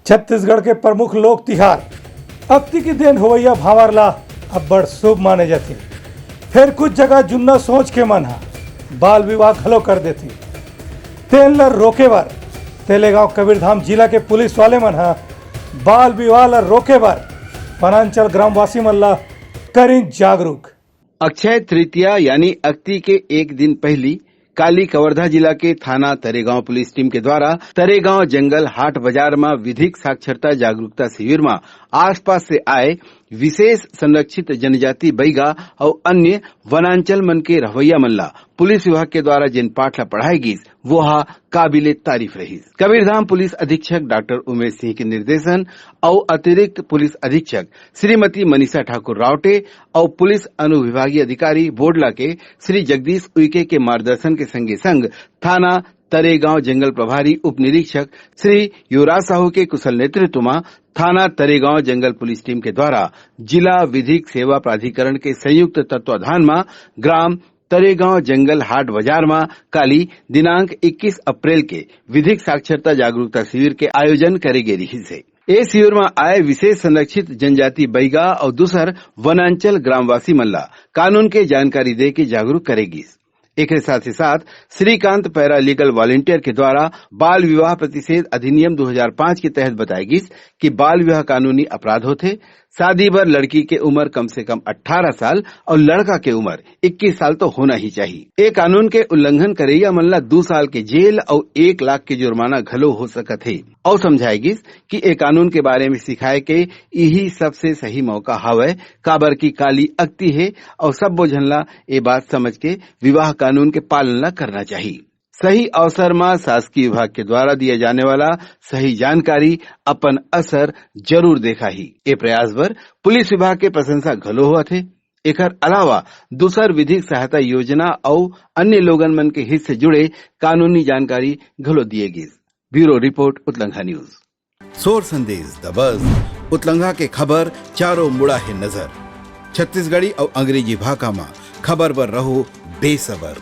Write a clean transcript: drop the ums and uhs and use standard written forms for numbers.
छत्तीसगढ़ के प्रमुख लोक तिहार अक्ति की देन होवैया भांवरला अब बड़ शुभ माने जाती। फिर कुछ जगह जुन्ना सोच के मन हा बाल विवाह घलो कर देती। तेन ल रोके बर तेलेगांव कबीरधाम जिला के पुलिस वाले मन हा बाल विवाह ल रोके बर वनांचल ग्रामवासी मन ला करी जागरूक। अक्षय तृतीया यानी अक्ति के एक दिन पहली काली कवर्धा जिला के थाना तरेगांव पुलिस टीम के द्वारा तरेगांव जंगल हाट बाजार में विधिक साक्षरता जागरूकता शिविर में आसपास से आए विशेष संरक्षित जनजाति बैगा और अन्य वनांचल मन के रवैया मन ला पुलिस विभाग के द्वारा जिन पाठ ला पढ़ाई गई वो काबिले तारीफ रही। कबीरधाम पुलिस अधीक्षक डॉक्टर उमेश सिंह के निर्देशन और अतिरिक्त पुलिस अधीक्षक श्रीमती मनीषा ठाकुर रावटे और पुलिस अनुविभागीय अधिकारी बोडला के श्री जगदीश उइके के मार्गदर्शन के संगे संग थाना तरेगांव जंगल प्रभारी उप निरीक्षक श्री युवराज साहू के कुशल नेतृत्व में थाना तरेगांव जंगल पुलिस टीम के द्वारा जिला विधिक सेवा प्राधिकरण के संयुक्त तत्वाधान में ग्राम तरेगांव जंगल हाट बाजार में काली दिनांक 21 अप्रैल के विधिक साक्षरता जागरूकता शिविर के आयोजन करे गए रही से। ए शिविर में आए विशेष संरक्षित जनजाति बैगा और दूसर वनांचल ग्रामवासी मल्ला कानून के जानकारी दे के जागरूक करेगी। एक साथ ही साथ श्रीकांत पैरा लीगल वॉलंटियर के द्वारा बाल विवाह प्रतिषेध अधिनियम 2005 के तहत बताएगी कि बाल विवाह कानूनी अपराध होते। शादी पर लड़की के उम्र कम से कम 18 साल और लड़का के उम्र 21 साल तो होना ही चाहिए। ये कानून के उल्लंघन करैया मन ला 2 साल के जेल और 1 लाख के जुर्माना घलो हो सकत है। और समझाएगी कि ये कानून के बारे में सिखाए के यही सबसे सही मौका हावय काबर की काली अक्ति है और सब बोझन ला ये बात समझ के विवाह कानून के पालन ला करना चाहिए। सही अवसर में शासकीय विभाग के द्वारा दिया जाने वाला सही जानकारी अपन असर जरूर देखा ही। ये प्रयास पर पुलिस विभाग के प्रशंसा घलो हुआ थे। एकर अलावा दूसर विधिक सहायता योजना और अन्य लोगन मन के हित से जुड़े कानूनी जानकारी घलो दिए गई। ब्यूरो रिपोर्ट उतलंघा न्यूज। सोर संदेश द बज़ उतलंघा के खबर चारों मुड़ा है नजर। छत्तीसगढ़ी और अंग्रेजी भाषा में खबर पर रहो बेसबर।